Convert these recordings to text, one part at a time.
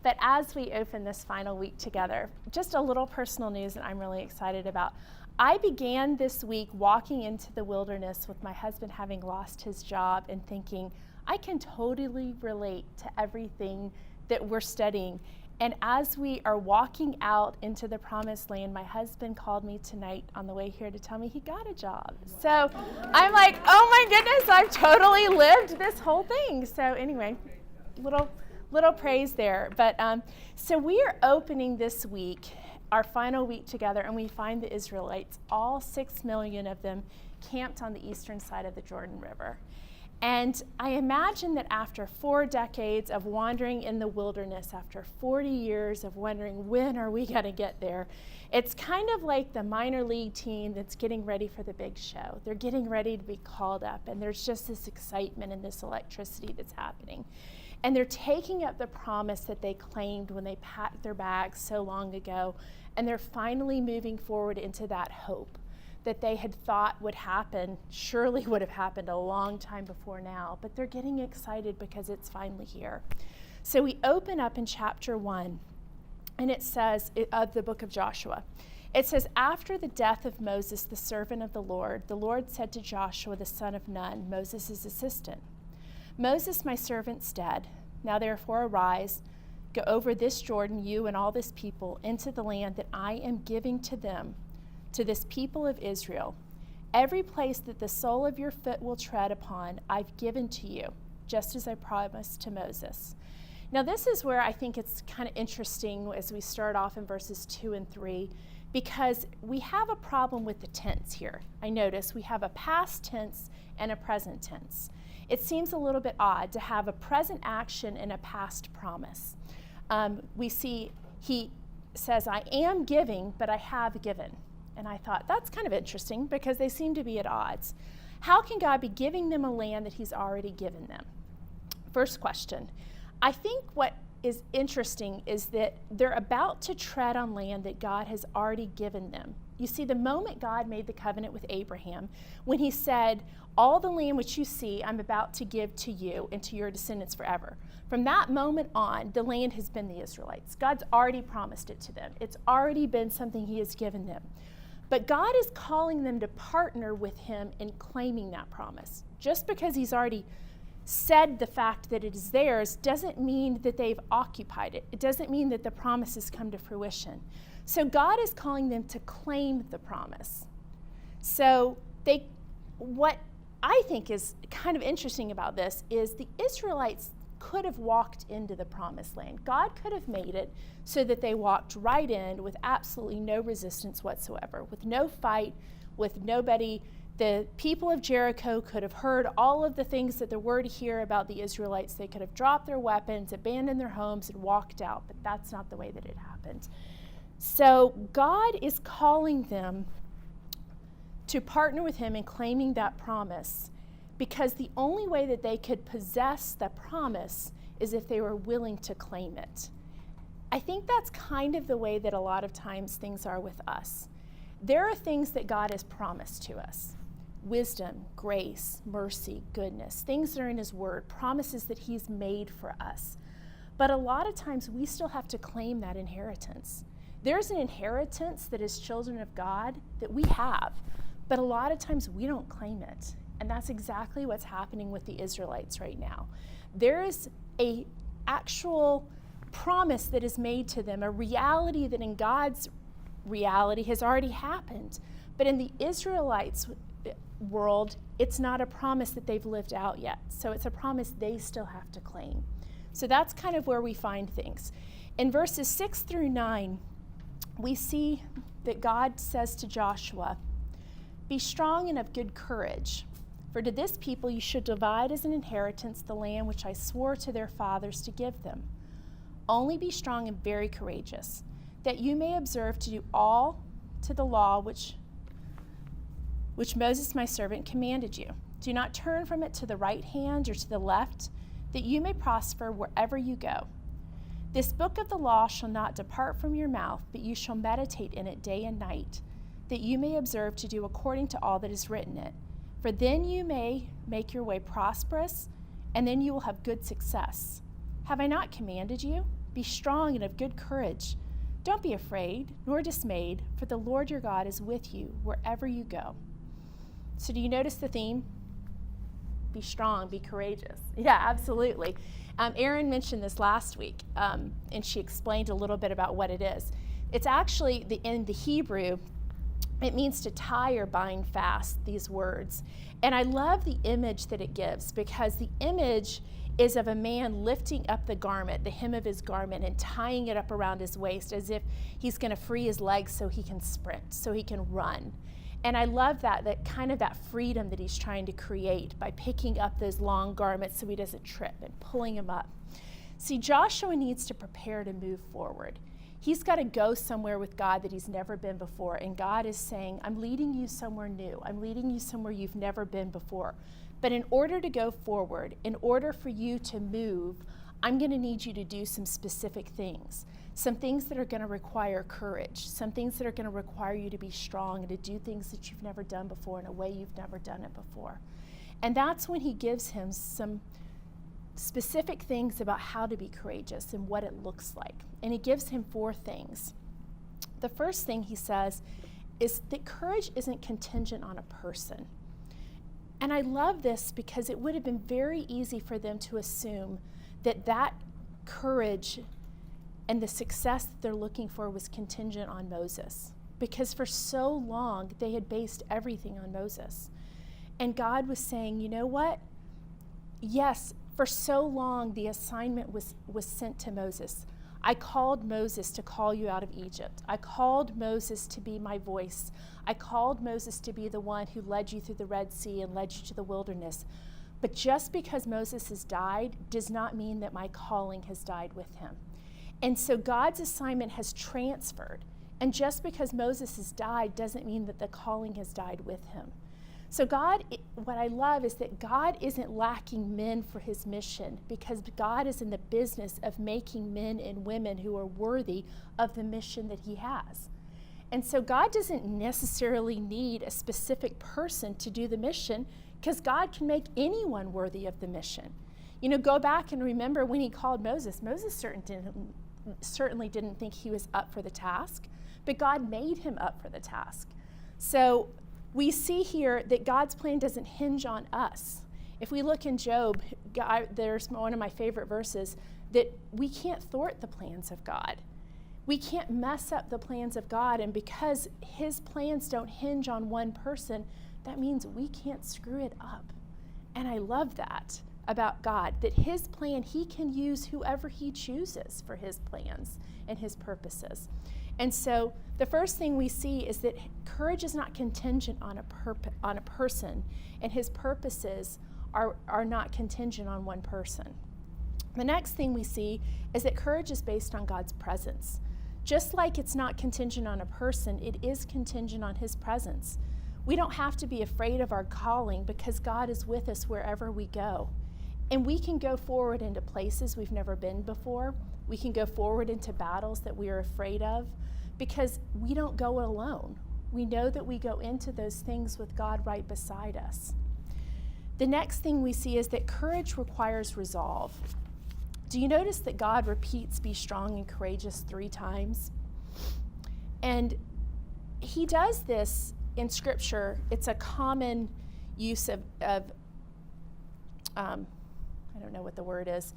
But as we open this final week together, just a little personal news that I'm really excited about. I began this week walking into the wilderness with my husband having lost his job and thinking, I can totally relate to everything that we're studying. And as we are walking out into the promised land, my husband called me tonight on the way here to tell me he got a job. So I'm like, oh my goodness, I've totally lived this whole thing. So anyway, little praise there. But so we are opening this week, our final week together, and we find the Israelites, all 6 million of them, camped on the eastern side of the Jordan River. And I imagine that after 4 decades of wandering in the wilderness, after 40 years of wondering when are we going to get there, it's kind of like the minor league team that's getting ready for the big show. They're getting ready to be called up, and there's just this excitement and this electricity that's happening. And they're taking up the promise that they claimed when they packed their bags so long ago, and they're finally moving forward into that hope that they had thought would happen, surely would have happened a long time before now, but they're getting excited because it's finally here. So we open up in chapter 1, and it says, of the book of Joshua, it says, after the death of Moses, the servant of the Lord said to Joshua, the son of Nun, Moses' assistant, Moses, my servant's dead. Now therefore arise, go over this Jordan, you and all this people, into the land that I am giving to them, to this people of Israel. Every place that the sole of your foot will tread upon, I've given to you, just as I promised to Moses. Now this is where I think it's kind of interesting as we start off in verses 2 and 3, because we have a problem with the tense here. I notice we have a past tense and a present tense. It seems a little bit odd to have a present action and a past promise. We see he says, I am giving, but I have given. And I thought, that's kind of interesting because they seem to be at odds. How can God be giving them a land that he's already given them? First question. I think what is interesting is that they're about to tread on land that God has already given them. You see, the moment God made the covenant with Abraham, when he said, all the land which you see, I'm about to give to you and to your descendants forever. From that moment on, the land has been the Israelites. God's already promised it to them. It's already been something he has given them. But God is calling them to partner with him in claiming that promise. Just because he's already said the fact that it is theirs doesn't mean that they've occupied it. It doesn't mean that the promise has come to fruition. So God is calling them to claim the promise. So what I think is kind of interesting about this is the Israelites could have walked into the promised land. God could have made it so that they walked right in with absolutely no resistance whatsoever, with no fight, with nobody. The people of Jericho could have heard all of the things that there were to hear about the Israelites. They could have dropped their weapons, abandoned their homes, and walked out, but that's not the way that it happened. So God is calling them to partner with him in claiming that promise, because the only way that they could possess the promise is if they were willing to claim it. I think that's kind of the way that a lot of times things are with us. There are things that God has promised to us. Wisdom, grace, mercy, goodness, things that are in his word, promises that he's made for us. But a lot of times we still have to claim that inheritance. There's an inheritance that is children of God that we have, but a lot of times we don't claim it. And that's exactly what's happening with the Israelites right now. There is an actual promise that is made to them, a reality that in God's reality has already happened. But in the Israelites' world, it's not a promise that they've lived out yet. So it's a promise they still have to claim. So that's kind of where we find things. In verses 6 through 9, we see that God says to Joshua, be strong and of good courage. For to this people you should divide as an inheritance the land which I swore to their fathers to give them. Only be strong and very courageous, that you may observe to do all to the law which Moses my servant commanded you. Do not turn from it to the right hand or to the left, that you may prosper wherever you go. This book of the law shall not depart from your mouth, but you shall meditate in it day and night, that you may observe to do according to all that is written in it. For then you may make your way prosperous, and then you will have good success. Have I not commanded you? Be strong and of good courage. Don't be afraid nor dismayed, for the Lord your God is with you wherever you go. So do you notice the theme? Be strong, be courageous. Yeah, absolutely. Erin mentioned this last week, and she explained a little bit about what it is. It's actually, in the Hebrew, it means to tie or bind fast, these words. And I love the image that it gives, because the image is of a man lifting up the garment, the hem of his garment, and tying it up around his waist as if he's going to free his legs so he can sprint, so he can run. And I love that kind of that freedom that he's trying to create by picking up those long garments so he doesn't trip, and pulling him up. See, Joshua needs to prepare to move forward. He's got to go somewhere with God that he's never been before. And God is saying, I'm leading you somewhere new. I'm leading you somewhere you've never been before. But in order to go forward, in order for you to move, I'm going to need you to do some specific things. Some things that are going to require courage. Some things that are going to require you to be strong and to do things that you've never done before in a way you've never done it before. And that's when he gives him some specific things about how to be courageous and what it looks like. And he gives him 4 things. The first thing he says is that courage isn't contingent on a person. And I love this because it would have been very easy for them to assume that courage and the success that they're looking for was contingent on Moses. Because for so long, they had based everything on Moses. And God was saying, you know what? Yes, for so long, the assignment was sent to Moses. I called Moses to call you out of Egypt. I called Moses to be my voice. I called Moses to be the one who led you through the Red Sea and led you to the wilderness. But just because Moses has died does not mean that my calling has died with him. And so God's assignment has transferred. And just because Moses has died doesn't mean that the calling has died with him. So God, what I love is that God isn't lacking men for his mission, because God is in the business of making men and women who are worthy of the mission that he has. And so God doesn't necessarily need a specific person to do the mission, because God can make anyone worthy of the mission. You know, go back and remember when he called Moses. Moses certainly didn't think he was up for the task, but God made him up for the task. So we see here that God's plan doesn't hinge on us. If we look in Job, there's one of my favorite verses, that we can't thwart the plans of God. We can't mess up the plans of God, and because his plans don't hinge on one person, that means we can't screw it up. And I love that about God, that his plan, he can use whoever he chooses for his plans and his purposes. And so the first thing we see is that courage is not contingent on a person, and his purposes are not contingent on one person. The next thing we see is that courage is based on God's presence. Just like it's not contingent on a person, it is contingent on his presence. We don't have to be afraid of our calling, because God is with us wherever we go. And we can go forward into places we've never been before. We can go forward into battles that we are afraid of, because we don't go alone. We know that we go into those things with God right beside us. The next thing we see is that courage requires resolve. Do you notice that God repeats be strong and courageous 3 times? And he does this in Scripture. It's a common use of I don't know what the word is.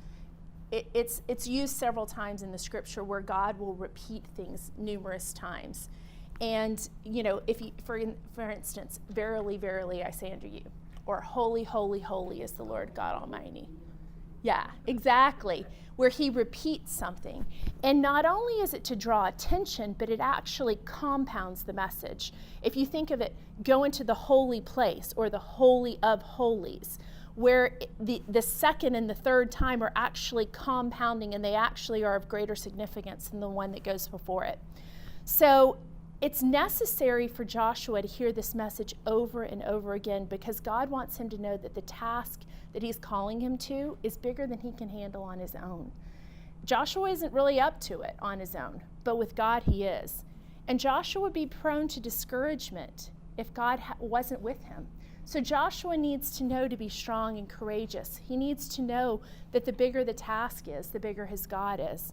It's used several times in the Scripture where God will repeat things numerous times. And, you know, if you, for instance, verily, verily, I say unto you, or holy, holy, holy is the Lord God Almighty. Yeah, exactly, where he repeats something. And not only is it to draw attention, but it actually compounds the message. If you think of it, go into the holy place or the holy of holies, where the second and the third time are actually compounding, and they actually are of greater significance than the one that goes before it. So it's necessary for Joshua to hear this message over and over again, because God wants him to know that the task that he's calling him to is bigger than he can handle on his own. Joshua isn't really up to it on his own, but with God he is. And Joshua would be prone to discouragement if God wasn't with him. So Joshua needs to know to be strong and courageous. He needs to know that the bigger the task is, the bigger his God is.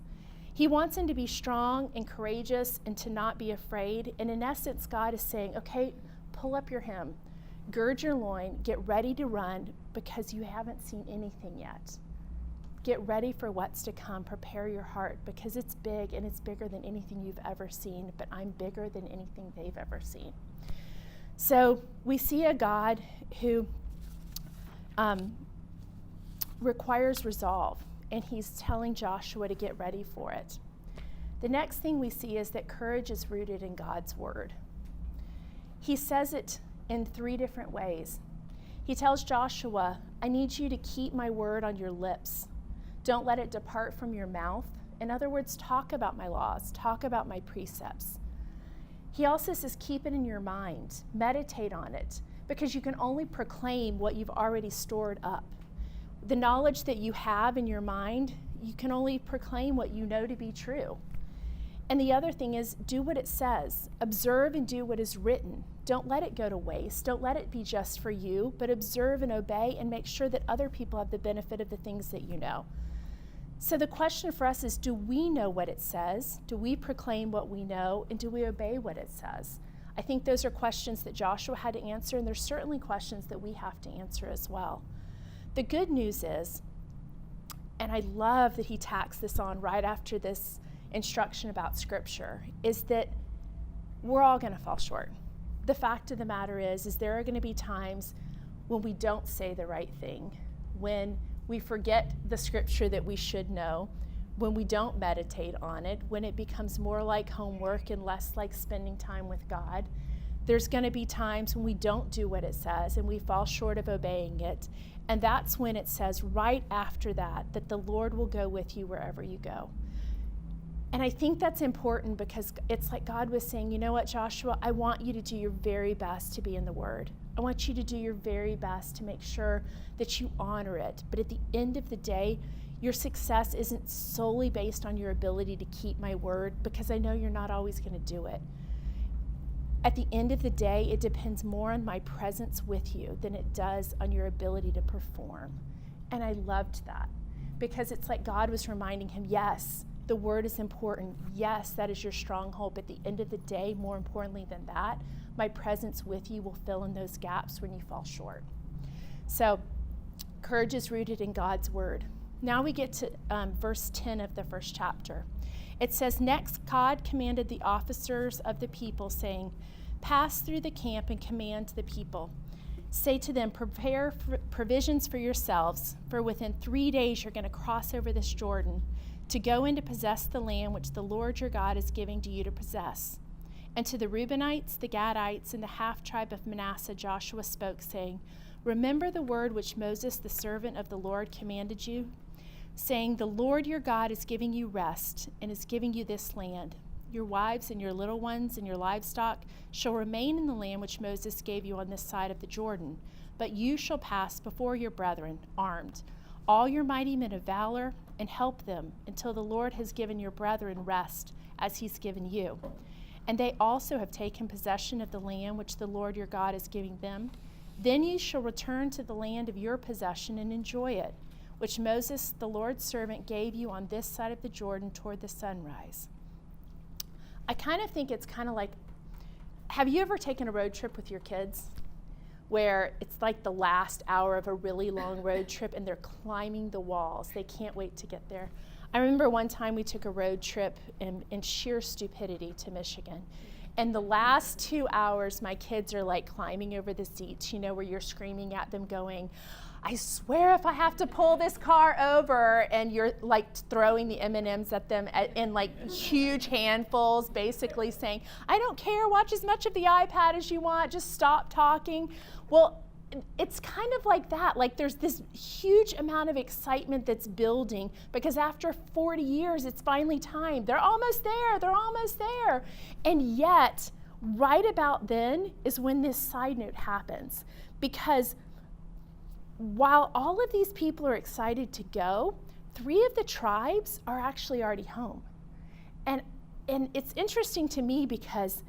He wants them to be strong and courageous and to not be afraid. And in essence, God is saying, okay, pull up your hem, gird your loin, get ready to run because you haven't seen anything yet. Get ready for what's to come. Prepare your heart because it's big and it's bigger than anything you've ever seen, but I'm bigger than anything they've ever seen. So we see a God who requires resolve, and he's telling Joshua to get ready for it. The next thing we see is that courage is rooted in God's word. He says it in 3 different ways. He tells Joshua, I need you to keep my word on your lips. Don't let it depart from your mouth. In other words, talk about my laws, talk about my precepts. He also says, keep it in your mind, meditate on it, because you can only proclaim what you've already stored up. The knowledge that you have in your mind, you can only proclaim what you know to be true. And the other thing is, do what it says. Observe and do what is written. Don't let it go to waste. Don't let it be just for you, but observe and obey and make sure that other people have the benefit of the things that you know. So the question for us is, do we know what it says? Do we proclaim what we know? And do we obey what it says? I think those are questions that Joshua had to answer, and there's certainly questions that we have to answer as well. The good news is, and I love that he tacks this on right after this instruction about Scripture, is that we're all going to fall short. The fact of the matter is there are going to be times when we don't say the right thing, when we forget the Scripture that we should know, when we don't meditate on it, when it becomes more like homework and less like spending time with God. There's going to be times when we don't do what it says and we fall short of obeying it. And that's when it says right after that the Lord will go with you wherever you go. And I think that's important because it's like God was saying, you know what, Joshua, I want you to do your very best to be in the Word. I want you to do your very best to make sure that you honor it. But at the end of the day, your success isn't solely based on your ability to keep my word, because I know you're not always going to do it. At the end of the day, it depends more on my presence with you than it does on your ability to perform. And I loved that because it's like God was reminding him, yes, the word is important. Yes, that is your stronghold. But at the end of the day, more importantly than that, my presence with you will fill in those gaps when you fall short. So courage is rooted in God's word. Now we get to verse 10 of the first chapter. It says, next God commanded the officers of the people, saying, pass through the camp and command the people. Say to them, prepare provisions for yourselves, for within 3 days you're going to cross over this Jordan to go in to possess the land which the Lord your God is giving to you to possess. And to the Reubenites, the Gadites, and the half-tribe of Manasseh, Joshua spoke, saying, remember the word which Moses, the servant of the Lord, commanded you, saying, the Lord your God is giving you rest and is giving you this land. Your wives and your little ones and your livestock shall remain in the land which Moses gave you on this side of the Jordan, but you shall pass before your brethren armed, all your mighty men of valor, and help them until the Lord has given your brethren rest as he's given you. And they also have taken possession of the land which the Lord your God is giving them. Then you shall return to the land of your possession and enjoy it, which Moses, the Lord's servant, gave you on this side of the Jordan toward the sunrise. I kind of think it's kind of like, have you ever taken a road trip with your kids where it's like the last hour of a really long road trip and they're climbing the walls? They can't wait to get there. I remember one time we took a road trip in sheer stupidity to Michigan. And the last 2 hours, my kids are like climbing over the seats, you know, where you're screaming at them going, I swear if I have to pull this car over, and you're like throwing the M&Ms at them in like huge handfuls, basically saying, I don't care, watch as much of the iPad as you want, just stop talking. Well, it's kind of like that. Like there's this huge amount of excitement that's building because after 40 years, it's finally time. They're almost there. They're almost there. And yet, right about then is when this side note happens. Because while all of these people are excited to go, 3 of the tribes are actually already home. And it's interesting to me because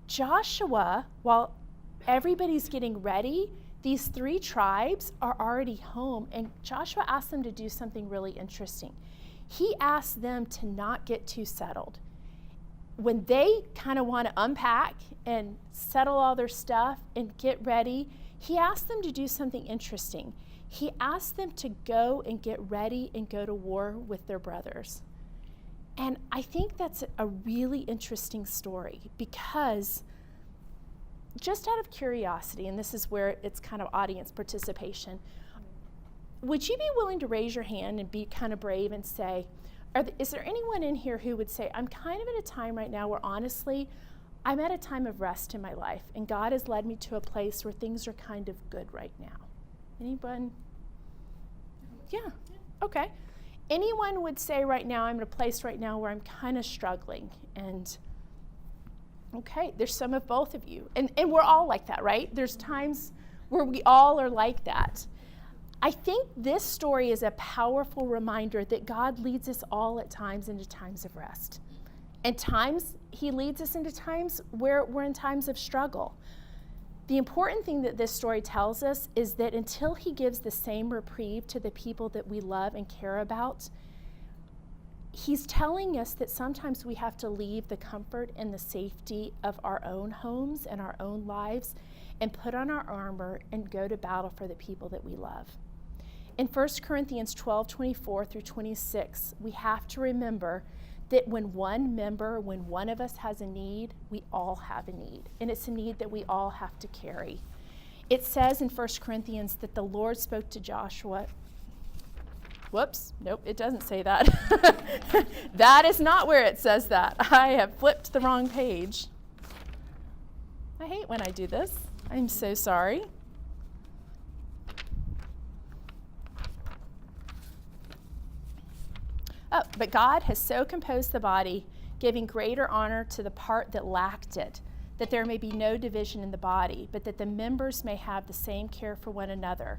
Joshua, while everybody's getting ready, these 3 tribes are already home, and Joshua asked them to do something really interesting. he asks them to not get too settled. When they kind of want to unpack and settle all their stuff and get ready, he asks them to do something interesting. He asks them to go and get ready and go to war with their brothers. And I think that's a really interesting story, because just out of curiosity, and this is where it's kind of audience participation, would you be willing to raise your hand and be kind of brave and say, is there anyone in here who would say, I'm kind of at a time right now where honestly, I'm at a time of rest in my life, and God has led me to a place where things are kind of good right now? Anyone? Yeah, okay. Anyone would say right now, I'm at a place right now where I'm kind of struggling, and okay, there's some of both of you. And we're all like that, right? There's times where we all are like that. I think this story is a powerful reminder that God leads us all at times into times of rest. And times he leads us into times where we're in times of struggle. The important thing that this story tells us is that until he gives the same reprieve to the people that we love and care about, he's telling us that sometimes we have to leave the comfort and the safety of our own homes and our own lives and put on our armor and go to battle for the people that we love. In 1 Corinthians 12:24 through 26, we have to remember that when one of us has a need, we all have a need. And it's a need that we all have to carry. It says in 1 Corinthians that the Lord spoke to Joshua. Whoops, nope, it doesn't say that. That is not where it says that. I have flipped the wrong page. I hate when I do this. I'm so sorry. Oh, but God has so composed the body, giving greater honor to the part that lacked it, that there may be no division in the body, but that the members may have the same care for one another.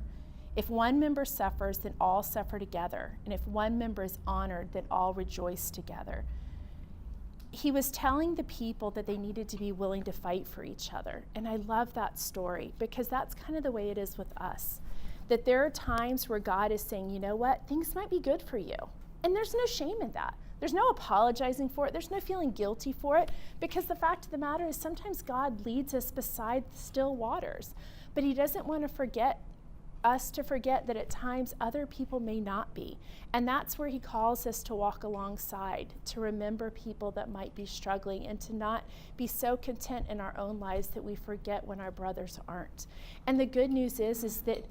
If one member suffers, then all suffer together. And if one member is honored, then all rejoice together. He was telling the people that they needed to be willing to fight for each other. And I love that story, because that's kind of the way it is with us. That there are times where God is saying, you know what, things might be good for you. And there's no shame in that. There's no apologizing for it. There's no feeling guilty for it, because the fact of the matter is sometimes God leads us beside still waters. But he doesn't want to forget that at times other people may not be. And that's where he calls us to walk alongside, to remember people that might be struggling, and to not be so content in our own lives that we forget when our brothers aren't. And the good news is that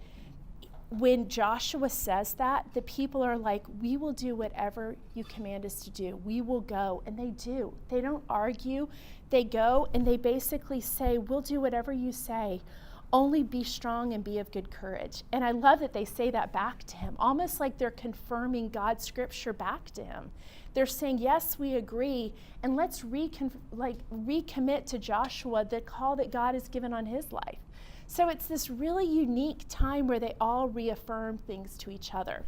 when Joshua says that, the people are like, we will do whatever you command us to do. We will go. And they do. They don't argue. They go and they basically say, we'll do whatever you say. Only be strong and be of good courage. And I love that they say that back to him, almost like they're confirming God's scripture back to him. They're saying, yes, we agree, and let's recommit to Joshua the call that God has given on his life. So it's this really unique time where they all reaffirm things to each other.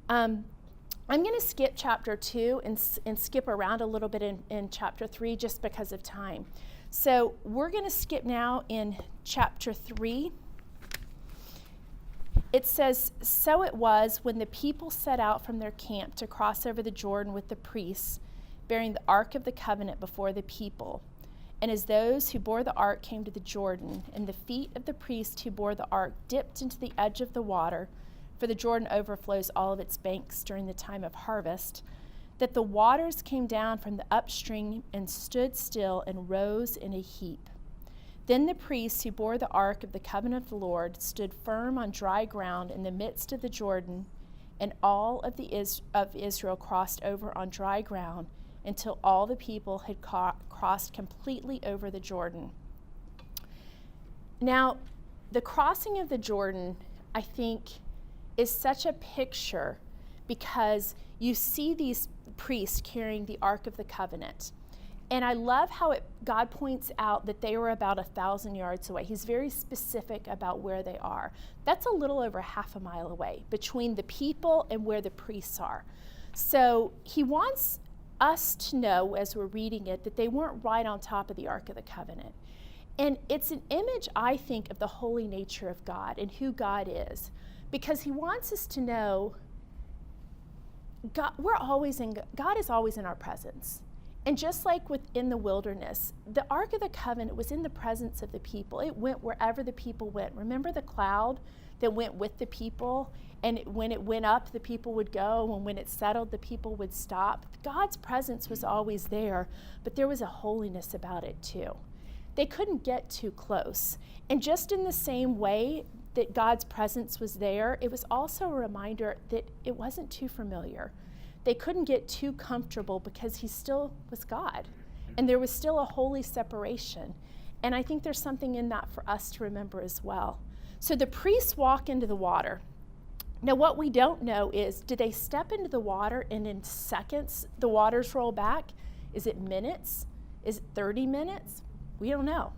I'm going to skip chapter 2 and skip around a little bit in chapter 3 just because of time. So we're going to skip now in chapter 3. It says, so it was when the people set out from their camp to cross over the Jordan with the priests, bearing the Ark of the Covenant before the people. And as those who bore the ark came to the Jordan, and the feet of the priest who bore the ark dipped into the edge of the water, for the Jordan overflows all of its banks during the time of harvest, that the waters came down from the upstream and stood still and rose in a heap. Then the priests who bore the ark of the covenant of the Lord stood firm on dry ground in the midst of the Jordan, and all of Israel crossed over on dry ground until all the people had crossed completely over the Jordan. Now, the crossing of the Jordan, I think, is such a picture, because you see these priests carrying the Ark of the Covenant. And I love how God points out that they were about 1,000 yards away. He's very specific about where they are. That's a little over half a mile away between the people and where the priests are. So he wants us to know, as we're reading it, that they weren't right on top of the Ark of the Covenant. And it's an image, I think, of the holy nature of God and who God is, because he wants us to know God is always in our presence. And just like within the wilderness, the Ark of the Covenant was in the presence of the people. It went wherever the people went. Remember the cloud that went with the people? And when it went up, the people would go. And when it settled, the people would stop. God's presence was always there, but there was a holiness about it too. They couldn't get too close. And just in the same way that God's presence was there, it was also a reminder that it wasn't too familiar. They couldn't get too comfortable because he still was God. And there was still a holy separation. And I think there's something in that for us to remember as well. So the priests walk into the water. Now what we don't know is, did they step into the water and in seconds the waters roll back? Is it minutes? Is it 30 minutes? We don't know.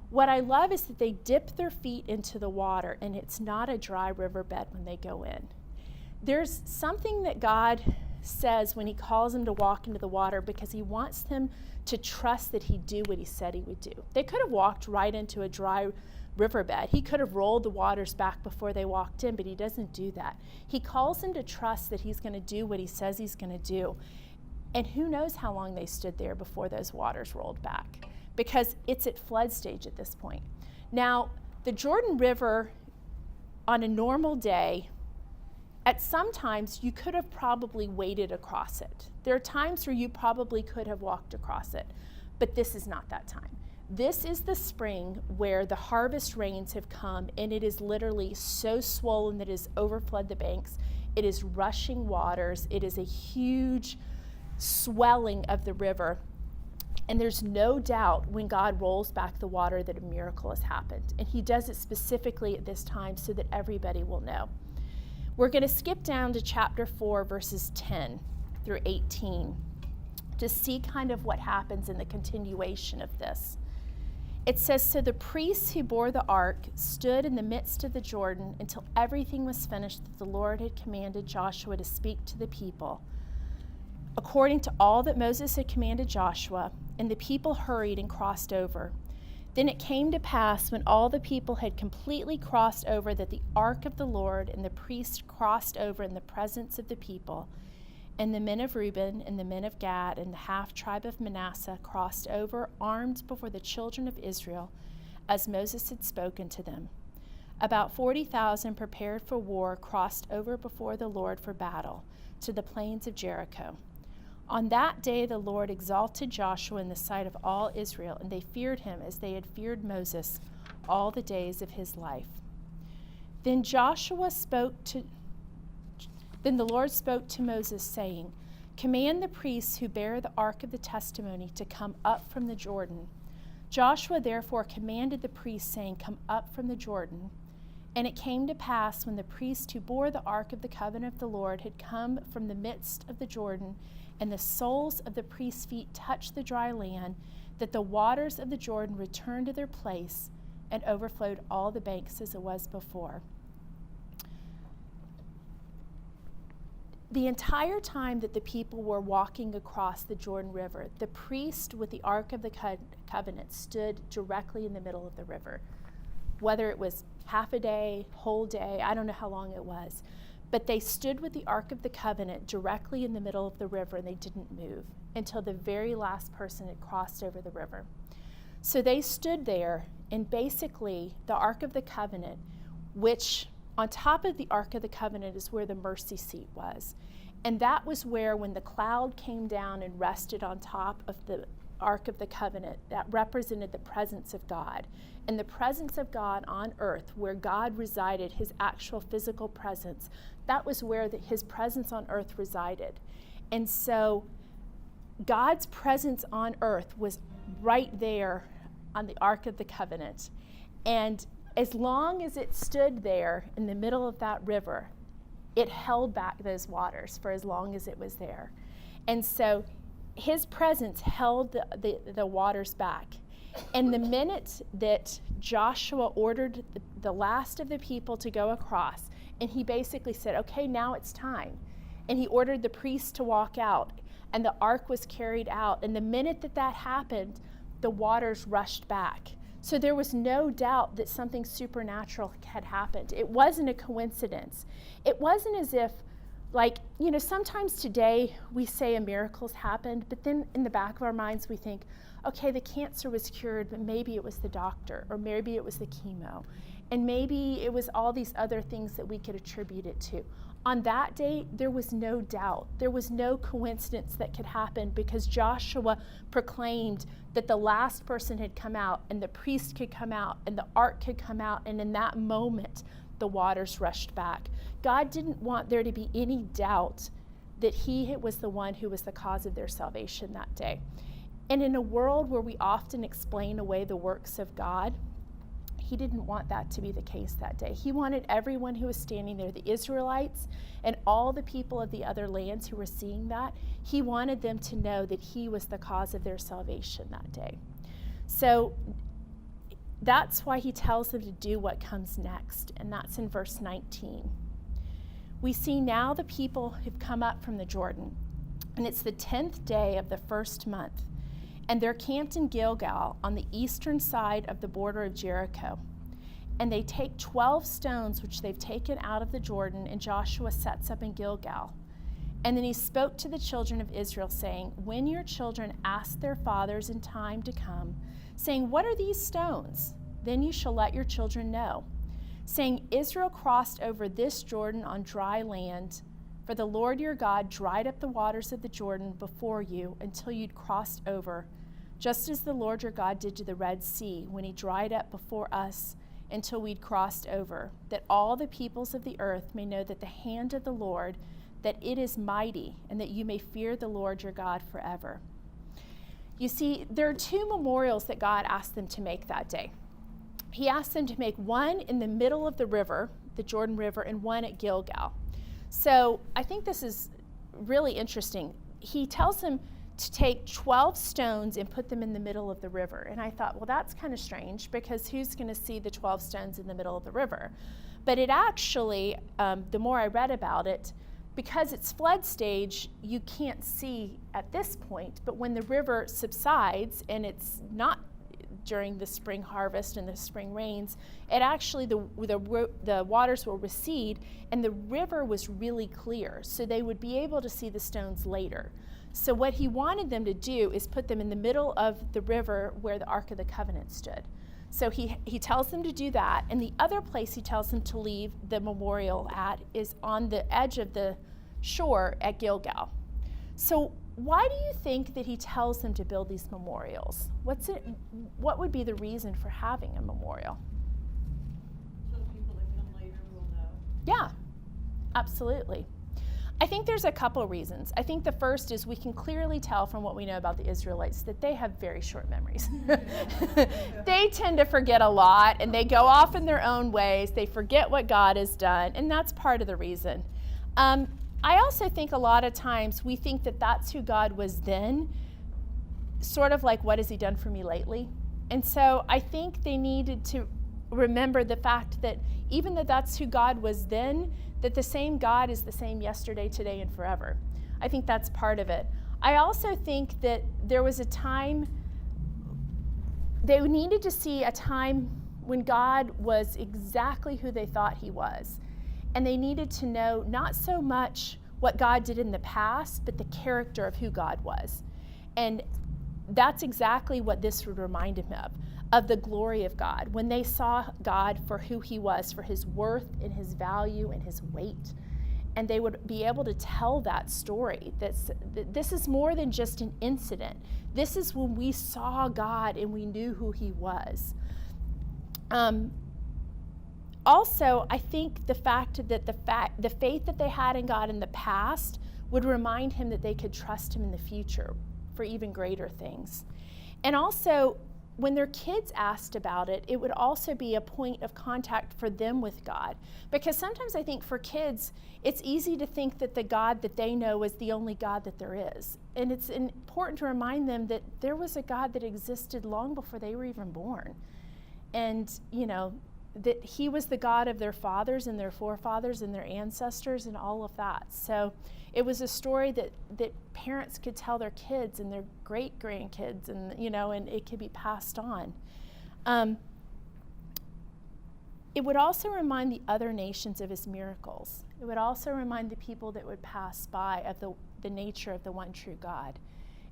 What I love is that they dip their feet into the water and it's not a dry riverbed when they go in. There's something that God says when he calls them to walk into the water because he wants them to trust that he'd do what he said he would do. They could have walked right into a dry riverbed. He could have rolled the waters back before they walked in, but he doesn't do that. He calls them to trust that he's going to do what he says he's going to do. And who knows how long they stood there before those waters rolled back, because it's at flood stage at this point. Now, the Jordan River on a normal day, at some times you could have probably waded across it. There are times where you probably could have walked across it, but this is not that time. This is the spring where the harvest rains have come, and it is literally so swollen that it has overflowed the banks. It is rushing waters. It is a huge swelling of the river. And there's no doubt when God rolls back the water that a miracle has happened. And he does it specifically at this time so that everybody will know. We're going to skip down to chapter 4, verses 10 through 18 to see kind of what happens in the continuation of this. It says, "So the priests who bore the ark stood in the midst of the Jordan until everything was finished that the Lord had commanded Joshua to speak to the people, according to all that Moses had commanded Joshua, and the people hurried and crossed over. Then it came to pass when all the people had completely crossed over that the ark of the Lord and the priests crossed over in the presence of the people. And the men of Reuben and the men of Gad and the half-tribe of Manasseh crossed over, armed before the children of Israel, as Moses had spoken to them. About 40,000 prepared for war crossed over before the Lord for battle to the plains of Jericho. On that day the Lord exalted Joshua in the sight of all Israel, and they feared him as they had feared Moses all the days of his life. Then the Lord spoke to Moses, saying, Command the priests who bear the ark of the testimony to come up from the Jordan. Joshua therefore commanded the priests, saying, Come up from the Jordan. And it came to pass when the priests who bore the ark of the covenant of the Lord had come from the midst of the Jordan, and the soles of the priests' feet touched the dry land, that the waters of the Jordan returned to their place and overflowed all the banks as it was before. The entire time that the people were walking across the Jordan River, the priest with the Ark of the Covenant stood directly in the middle of the river. Whether it was half a day, whole day, I don't know how long it was. But they stood with the Ark of the Covenant directly in the middle of the river, and they didn't move until the very last person had crossed over the river. So they stood there, and basically the Ark of the Covenant, which on top of the Ark of the Covenant is where the mercy seat was. And that was where, when the cloud came down and rested on top of the Ark of the Covenant, that represented the presence of God. And the presence of God on earth, where God resided, his actual physical presence, that was where his presence on earth resided. And so God's presence on earth was right there on the Ark of the Covenant. And as long as it stood there in the middle of that river, it held back those waters for as long as it was there. And so his presence held the waters back. And the minute that Joshua ordered the last of the people to go across, and he basically said, okay, now it's time. And he ordered the priests to walk out, and the ark was carried out. And the minute that happened, the waters rushed back. So there was no doubt that something supernatural had happened. It wasn't a coincidence. It wasn't as if, like, sometimes today we say a miracle's happened, but then in the back of our minds we think, okay, the cancer was cured, but maybe it was the doctor, or maybe it was the chemo, and maybe it was all these other things that we could attribute it to. On that day, there was no doubt. There was no coincidence that could happen, because Joshua proclaimed that the last person had come out, and the priest could come out, and the ark could come out, and in that moment, the waters rushed back. God didn't want there to be any doubt that he was the one who was the cause of their salvation that day. And in a world where we often explain away the works of God, he didn't want that to be the case that day. He wanted everyone who was standing there, the Israelites and all the people of the other lands who were seeing that, he wanted them to know that he was the cause of their salvation that day. So that's why he tells them to do what comes next, and that's in verse 19. We see now the people have come up from the Jordan, and it's the 10th day of the first month. And they're camped in Gilgal on the eastern side of the border of Jericho. And they take 12 stones which they've taken out of the Jordan, and Joshua sets up in Gilgal. And then he spoke to the children of Israel, saying, when your children ask their fathers in time to come, saying, what are these stones? Then you shall let your children know, saying, Israel crossed over this Jordan on dry land, for the Lord your God dried up the waters of the Jordan before you until you'd crossed over, just as the Lord your God did to the Red Sea when he dried up before us until we'd crossed over, that all the peoples of the earth may know that the hand of the Lord, that it is mighty, and that you may fear the Lord your God forever. You see, there are two memorials that God asked them to make that day. He asked them to make one in the middle of the river, the Jordan River, and one at Gilgal. So I think this is really interesting. He tells them to take 12 stones and put them in the middle of the river. And I thought, well, that's kind of strange, because who's going to see the 12 stones in the middle of the river? But it actually, the more I read about it, because it's flood stage, you can't see at this point. But when the river subsides, and it's not during the spring harvest and the spring rains, it actually, the waters will recede, and the river was really clear, so they would be able to see the stones later. So what he wanted them to do is put them in the middle of the river where the Ark of the Covenant stood. So he tells them to do that, and the other place he tells them to leave the memorial at is on the edge of the shore at Gilgal. So why do you think that he tells them to build these memorials? What would be the reason for having a memorial? So the people that come later will know. Yeah, absolutely. I think there's a couple reasons. I think the first is we can clearly tell from what we know about the Israelites that they have very short memories. They tend to forget a lot, and they go off in their own ways. They forget what God has done, and that's part of the reason. I also think a lot of times we think that that's who God was then, sort of like, what has he done for me lately? And so I think they needed to remember the fact that even though that's who God was then, that the same God is the same yesterday, today, and forever. I think that's part of it. I also think that there was a time, they needed to see a time when God was exactly who they thought he was. And they needed to know not so much what God did in the past, but the character of who God was. And that's exactly what this would remind them of the glory of God. When they saw God for who he was, for his worth and his value and his weight. And they would be able to tell that story. That this is more than just an incident. This is when we saw God and we knew who he was. Also, I think the fact that the faith that they had in God in the past would remind him that they could trust him in the future for even greater things. And also, when their kids asked about it, it would also be a point of contact for them with God. Because sometimes I think for kids, it's easy to think that the God that they know is the only God that there is. And it's important to remind them that there was a God that existed long before they were even born. And, that he was the God of their fathers and their forefathers and their ancestors and all of that. So it was a story that parents could tell their kids and their great-grandkids, and and it could be passed on. it would also remind the other nations of his miracles. It would also remind the people that would pass by of the nature of the one true God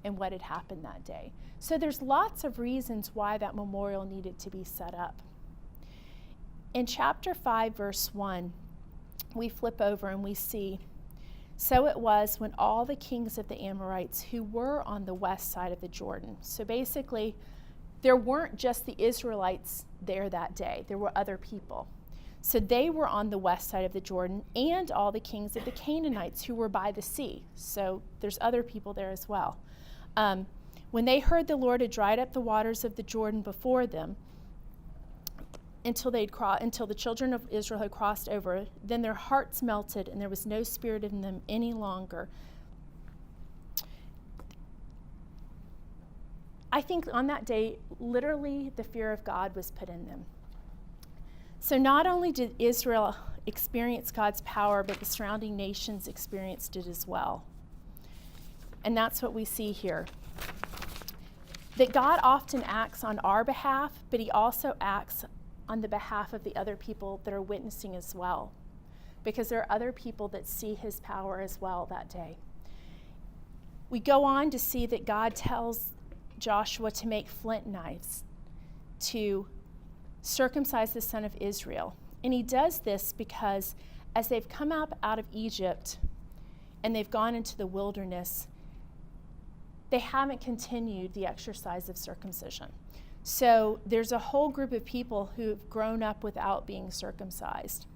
and what had happened that day. So there's lots of reasons why that memorial needed to be set up. In chapter 5, verse 1, we flip over and we see, so it was when all the kings of the Amorites who were on the west side of the Jordan. So basically, there weren't just the Israelites there that day. There were other people. So they were on the west side of the Jordan, and all the kings of the Canaanites who were by the sea. So there's other people there as well. When they heard the Lord had dried up the waters of the Jordan before them, until the children of Israel had crossed over, then their hearts melted, and there was no spirit in them any longer. I think on that day, literally, the fear of God was put in them. So not only did Israel experience God's power, but the surrounding nations experienced it as well. And that's what we see here. That God often acts on our behalf, but he also acts on the behalf of the other people that are witnessing as well. Because there are other people that see his power as well that day. We go on to see that God tells Joshua to make flint knives to circumcise the son of Israel. And he does this because as they've come up out of Egypt and they've gone into the wilderness, they haven't continued the exercise of circumcision. So there's a whole group of people who've grown up without being circumcised.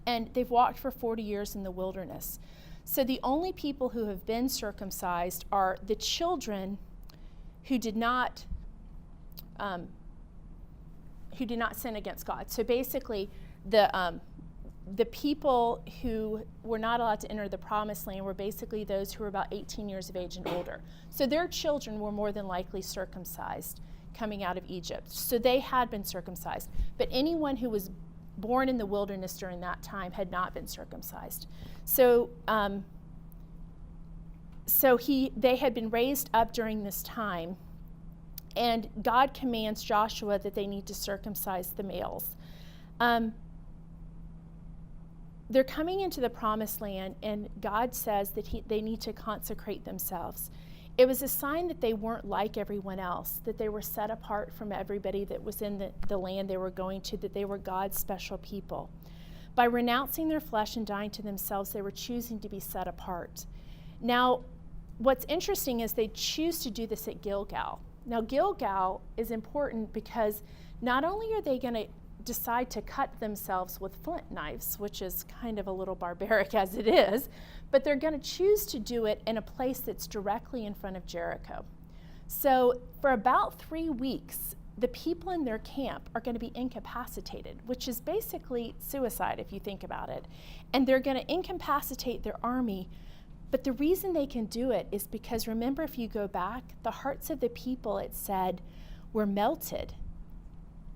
And they've walked for 40 years in the wilderness. So the only people who have been circumcised are the children who did not sin against God. So basically, the people who were not allowed to enter the promised land were basically those who were about 18 years of age and older. So their children were more than likely circumcised coming out of Egypt. So they had been circumcised. But anyone who was born in the wilderness during that time had not been circumcised. So they had been raised up during this time, and God commands Joshua that they need to circumcise the males. They're coming into the promised land, and God says that they need to consecrate themselves. It was a sign that they weren't like everyone else, that they were set apart from everybody that was in the land they were going to, that they were God's special people. By renouncing their flesh and dying to themselves, they were choosing to be set apart. Now, what's interesting is they choose to do this at Gilgal. Now, Gilgal is important because not only are they going to decide to cut themselves with flint knives, which is kind of a little barbaric as it is, but they're going to choose to do it in a place that's directly in front of Jericho. So for about 3 weeks, the people in their camp are going to be incapacitated, which is basically suicide if you think about it. And they're going to incapacitate their army. But the reason they can do it is because, remember, if you go back, the hearts of the people, it said, were melted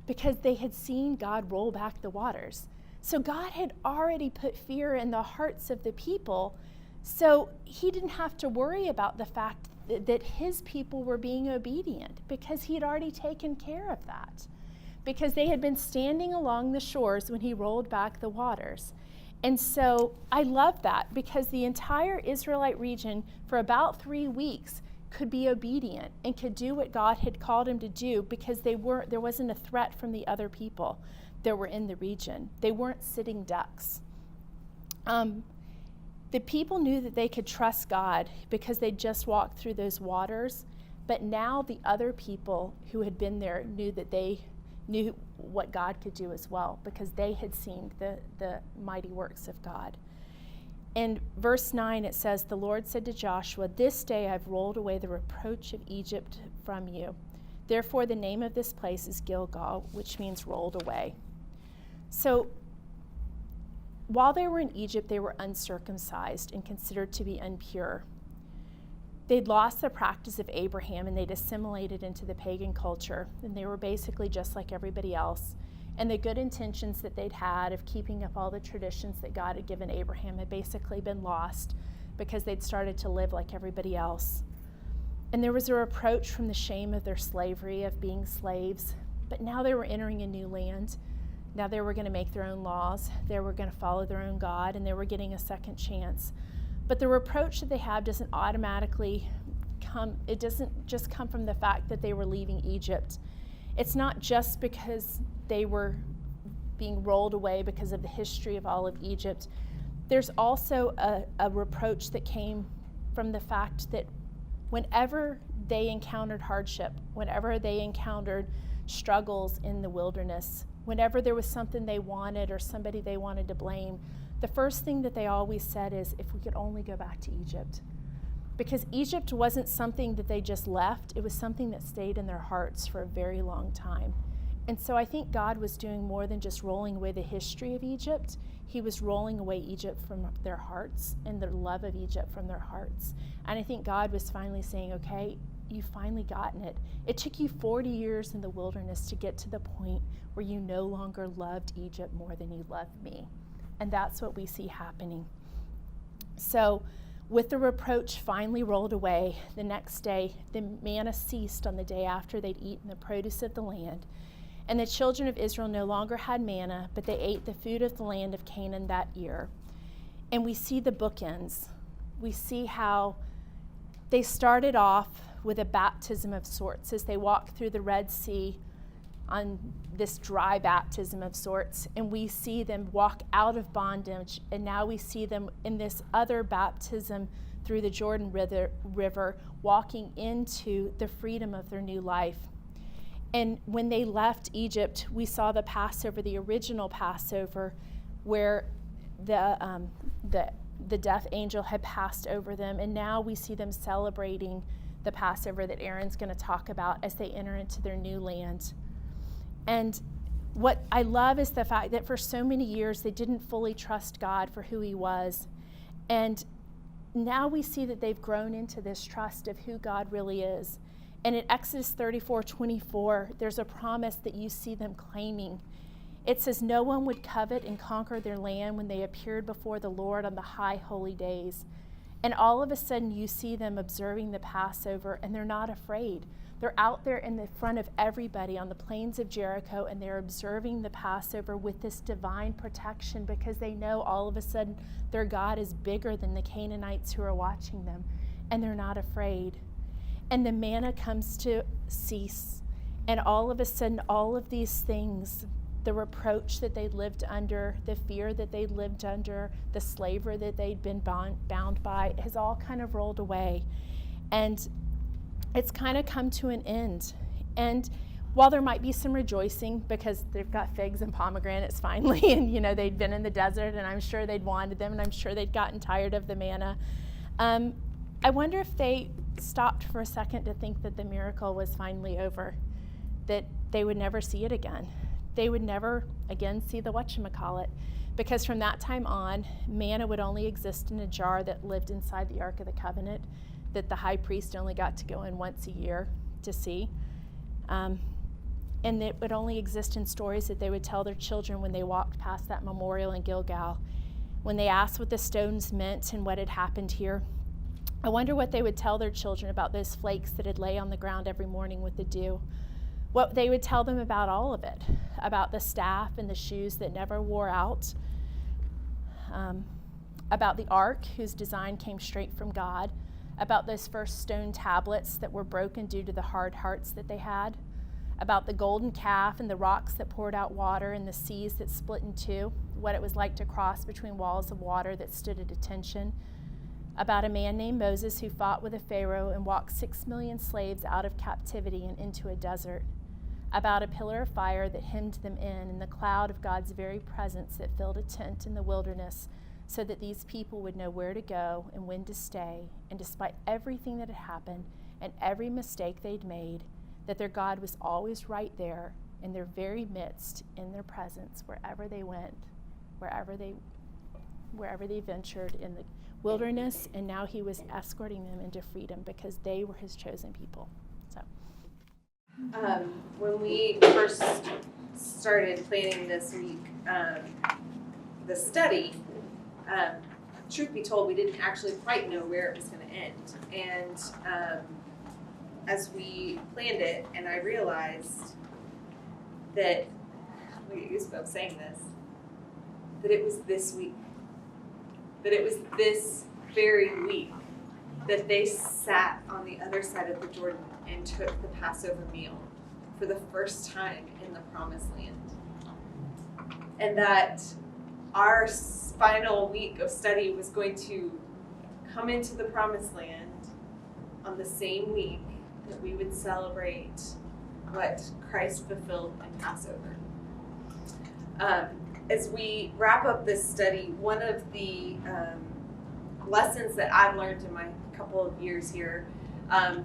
because they had seen God roll back the waters. So God had already put fear in the hearts of the people, so he didn't have to worry about the fact that his people were being obedient, because he had already taken care of that, because they had been standing along the shores when he rolled back the waters. And so I love that, because the entire Israelite region for about 3 weeks could be obedient and could do what God had called him to do, because there wasn't a threat from the other people that were in the region. They weren't sitting ducks. The people knew that they could trust God because they just walked through those waters, but now the other people who had been there knew that they knew what God could do as well, because they had seen the mighty works of God. In verse 9 it says, "The Lord said to Joshua, 'This day I've rolled away the reproach of Egypt from you. Therefore the name of this place is Gilgal,'" which means rolled away. So while they were in Egypt, they were uncircumcised and considered to be impure. They'd lost the practice of Abraham, and they'd assimilated into the pagan culture, and they were basically just like everybody else. And the good intentions that they'd had of keeping up all the traditions that God had given Abraham had basically been lost because they'd started to live like everybody else. And there was a reproach from the shame of their slavery, of being slaves, but now they were entering a new land. Now they were going to make their own laws, they were going to follow their own God, and they were getting a second chance. But the reproach that they have doesn't automatically come, it doesn't just come from the fact that they were leaving Egypt. It's not just because they were being rolled away because of the history of all of Egypt. There's also a reproach that came from the fact that whenever they encountered hardship, whenever they encountered struggles in the wilderness, whenever there was something they wanted or somebody they wanted to blame, the first thing that they always said is, if we could only go back to Egypt. Because Egypt wasn't something that they just left, it was something that stayed in their hearts for a very long time. And so I think God was doing more than just rolling away the history of Egypt. He was rolling away Egypt from their hearts and the love of Egypt from their hearts. And I think God was finally saying, okay, you've finally gotten it. It took you 40 years in the wilderness to get to the point where you no longer loved Egypt more than you loved me. And that's what we see happening. So with the reproach finally rolled away, the next day, the manna ceased on the day after they'd eaten the produce of the land. And the children of Israel no longer had manna, but they ate the food of the land of Canaan that year. And we see the bookends. We see how they started off with a baptism of sorts as they walked through the Red Sea on this dry baptism of sorts. And we see them walk out of bondage. And now we see them in this other baptism through the Jordan River, walking into the freedom of their new life. And when they left Egypt, we saw the Passover, the original Passover, where the death angel had passed over them. And now we see them celebrating the Passover that Erin's going to talk about as they enter into their new land. And what I love is the fact that for so many years they didn't fully trust God for who he was. And now we see that they've grown into this trust of who God really is. And in Exodus 34:24, there's a promise that you see them claiming. It says, no one would covet and conquer their land when they appeared before the Lord on the high holy days. And all of a sudden you see them observing the Passover, and they're not afraid. They're out there in the front of everybody on the plains of Jericho, and they're observing the Passover with this divine protection because they know all of a sudden their God is bigger than the Canaanites who are watching them, and they're not afraid. And the manna comes to cease, and all of a sudden all of these things, the reproach that they lived under, the fear that they lived under, the slavery that they'd been bound by, has all kind of rolled away. And it's kind of come to an end. And while there might be some rejoicing because they've got figs and pomegranates finally, and they'd been in the desert, and I'm sure they'd wanted them, and I'm sure they'd gotten tired of the manna, I wonder if they stopped for a second to think that the miracle was finally over, that they would never see it again. They would never again see the whatchamacallit, because from that time on, manna would only exist in a jar that lived inside the Ark of the Covenant, that the high priest only got to go in once a year to see. And it would only exist in stories that they would tell their children when they walked past that memorial in Gilgal, when they asked what the stones meant and what had happened here. I wonder what they would tell their children about those flakes that had lay on the ground every morning with the dew. What they would tell them about all of it, about the staff and the shoes that never wore out, about the ark whose design came straight from God, about those first stone tablets that were broken due to the hard hearts that they had, about the golden calf and the rocks that poured out water and the seas that split in two, what it was like to cross between walls of water that stood at attention, about a man named Moses who fought with a Pharaoh and walked 6 million slaves out of captivity and into a desert, about a pillar of fire that hemmed them in and the cloud of God's very presence that filled a tent in the wilderness so that these people would know where to go and when to stay, and despite everything that had happened and every mistake they'd made, that their God was always right there in their very midst, in their presence, wherever they went, wherever they ventured in the wilderness, and now he was escorting them into freedom because they were his chosen people. So, when we first started planning this week, the study, truth be told, we didn't actually quite know where it was going to end. And as we planned it, and I realized that we get goosebumps saying this, that it was this week. That it was this very week that they sat on the other side of the Jordan and took the Passover meal for the first time in the Promised Land. And that our final week of study was going to come into the Promised Land on the same week that we would celebrate what Christ fulfilled in Passover. As we wrap up this study, one of the lessons that I've learned in my couple of years here,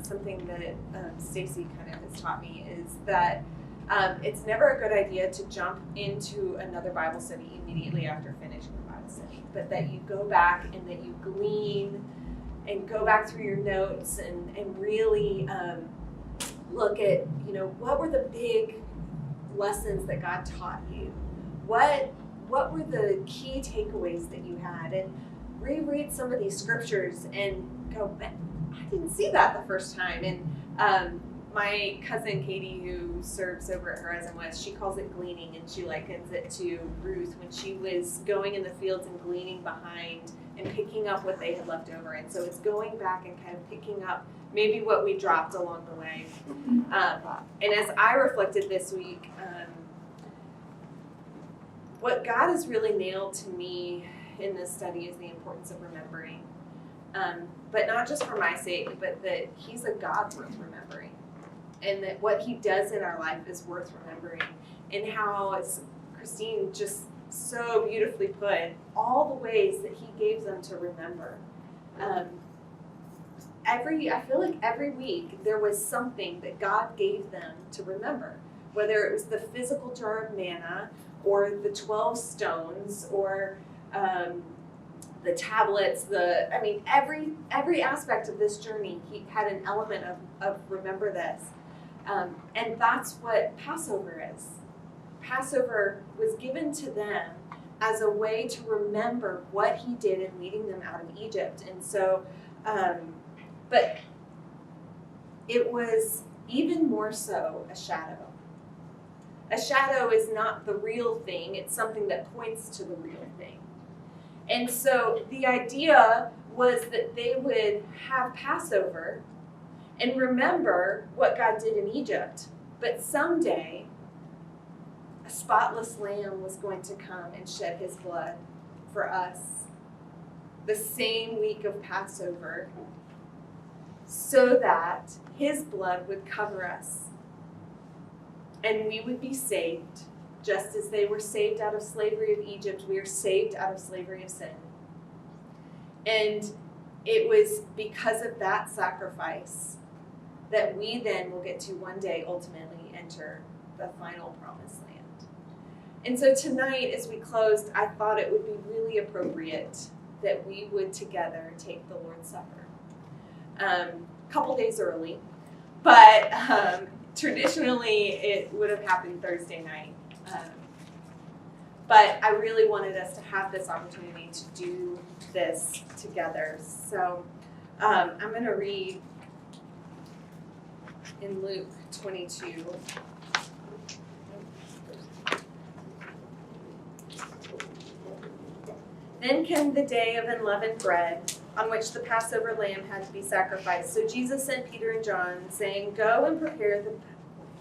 something that Stacy kind of has taught me, is that it's never a good idea to jump into another Bible study immediately after finishing the Bible study, but that you go back and that you glean and go back through your notes and really look at, what were the big lessons that God taught you? What were the key takeaways that you had? And reread some of these scriptures and go, man, I didn't see that the first time. And my cousin Katie, who serves over at Horizon West, she calls it gleaning, and she likens it to Ruth when she was going in the fields and gleaning behind and picking up what they had left over. And so it's going back and kind of picking up maybe what we dropped along the way. And as I reflected this week, what God has really nailed to me in this study is the importance of remembering. But not just for my sake, but that He's a God worth remembering. And that what He does in our life is worth remembering. And how, as Christine just so beautifully put, all the ways that He gave them to remember. I feel like every week there was something that God gave them to remember. Whether it was the physical jar of manna, or the 12 stones, or the tablets, every aspect of this journey, He had an element of remember this. And that's what Passover is. Passover was given to them as a way to remember what He did in leading them out of Egypt. And so, but it was even more so a shadow. A shadow is not the real thing, it's something that points to the real thing. And so the idea was that they would have Passover and remember what God did in Egypt. But someday, a spotless lamb was going to come and shed His blood for us. The same week of Passover, so that His blood would cover us. And we would be saved, just as they were saved out of slavery of Egypt. We are saved out of slavery of sin. And it was because of that sacrifice that we then will get to one day ultimately enter the final Promised Land. And so tonight, as we closed, I thought it would be really appropriate that we would together take the Lord's Supper. A couple days early, but traditionally, it would have happened Thursday night. But I really wanted us to have this opportunity to do this together. So I'm going to read in Luke 22. Then came the day of unleavened bread, on which the Passover lamb had to be sacrificed. So Jesus sent Peter and John, saying, "Go and prepare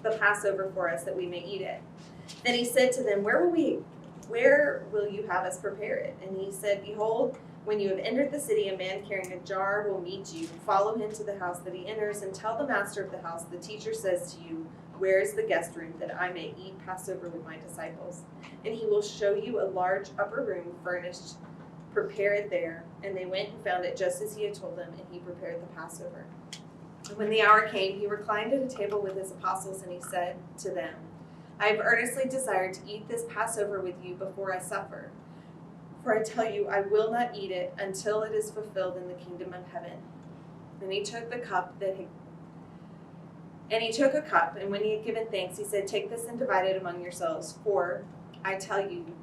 the Passover for us, that we may eat it." Then He said to them, Where will you have us prepare it? And He said, Behold, when you have entered the city, a man carrying a jar will meet you. Follow him to the house that he enters, and tell the master of the house, the teacher says to you, Where is the guest room, that I may eat Passover with my disciples? And he will show you a large upper room furnished. Prepare it there. And they went and found it just as He had told them, and He prepared the Passover. And when the hour came, He reclined at a table with His apostles, and He said to them, I have earnestly desired to eat this Passover with you before I suffer. For I tell you, I will not eat it until it is fulfilled in the kingdom of heaven. And He took the cup and when He had given thanks, He said, Take this and divide it among yourselves. For I tell you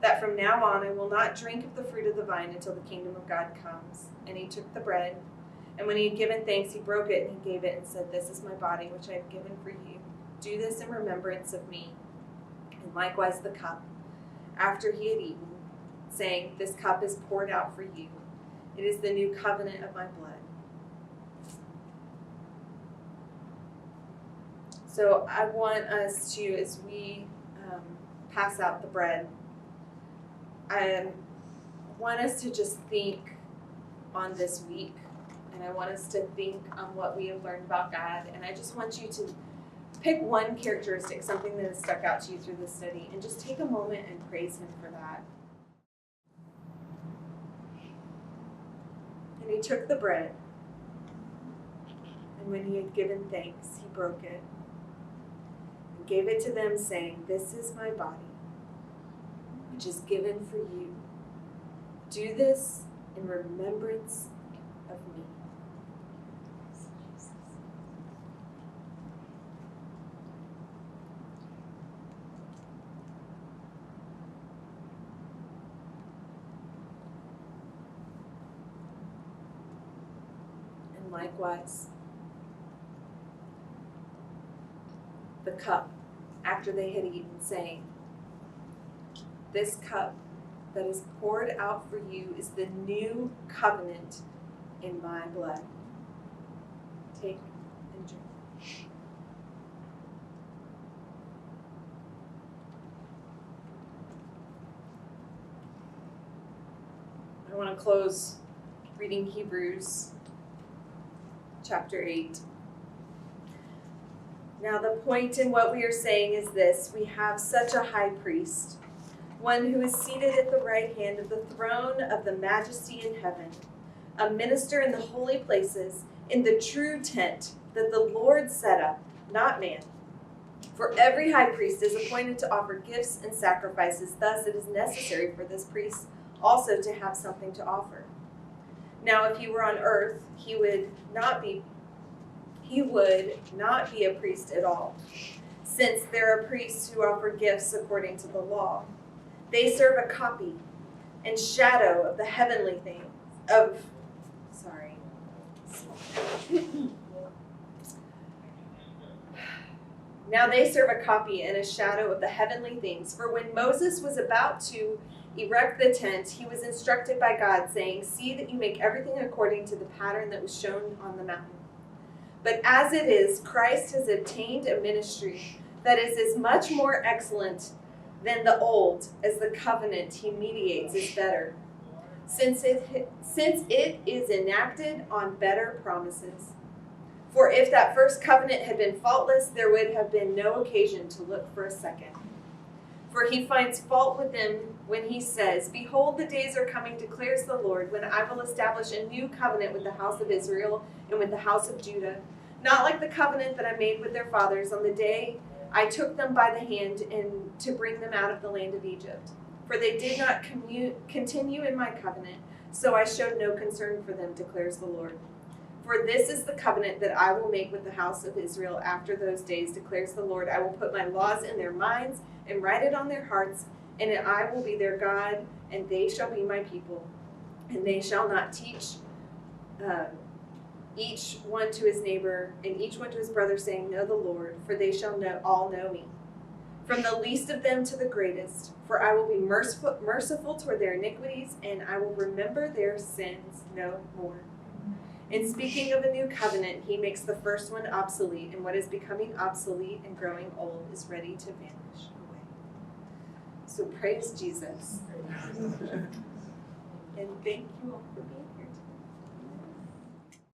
that from now on I will not drink of the fruit of the vine until the kingdom of God comes. And He took the bread, and when He had given thanks, He broke it, and He gave it, and said, This is my body, which I have given for you. Do this in remembrance of me. And Likewise the cup, after he had eaten, saying, "This cup is poured out for you. It is the new covenant of my blood." So I want us to, as we pass out the bread, I want us to just think on this week, and I want us to think on what we have learned about God, and I just want you to pick one characteristic, something that has stuck out to you through this study, and just take a moment and praise him for that. And he took the bread, and when he had given thanks, he broke it and gave it to them, saying, "This is my body, which is given for you. Do this in remembrance of me." And likewise, the cup, after they had eaten, saying, "This cup that is poured out for you is the new covenant in my blood. Take and drink." I want to close reading Hebrews chapter 8. Now the point in what we are saying is this: we have such a high priest, one who is seated at the right hand of the throne of the majesty in heaven, a minister in the holy places, in the true tent that the Lord set up, not man. For every high priest is appointed to offer gifts and sacrifices. Thus it is necessary for this priest also to have something to offer. Now if he were on earth, he would not be a priest at all, since there are priests who offer gifts according to the law. They serve a copy and shadow of the heavenly things, Now they serve a copy and a shadow of the heavenly things. For when Moses was about to erect the tent, he was instructed by God, saying, "See that you make everything according to the pattern that was shown on the mountain." But as it is, Christ has obtained a ministry that is as much more excellent than the old as the covenant he mediates is better, since it is enacted on better promises. For if that first covenant had been faultless, there would have been no occasion to look for a second. For he finds fault with them when he says, "Behold, the days are coming, declares the Lord, when I will establish a new covenant with the house of Israel and with the house of Judah, not like the covenant that I made with their fathers on the day I took them by the hand and to bring them out of the land of Egypt. For they did not continue in my covenant, so I showed no concern for them, declares the Lord. For this is the covenant that I will make with the house of Israel after those days, declares the Lord. I will put my laws in their minds and write it on their hearts, and I will be their God, and they shall be my people. And they shall not teach each one to his neighbor and each one to his brother, saying, Know the Lord, for they shall all know me, from the least of them to the greatest. For I will be merciful toward their iniquities, and I will remember their sins no more. In speaking of a new covenant, he makes the first one obsolete, and what is becoming obsolete and growing old is ready to vanish away." So praise Jesus. And thank you all for being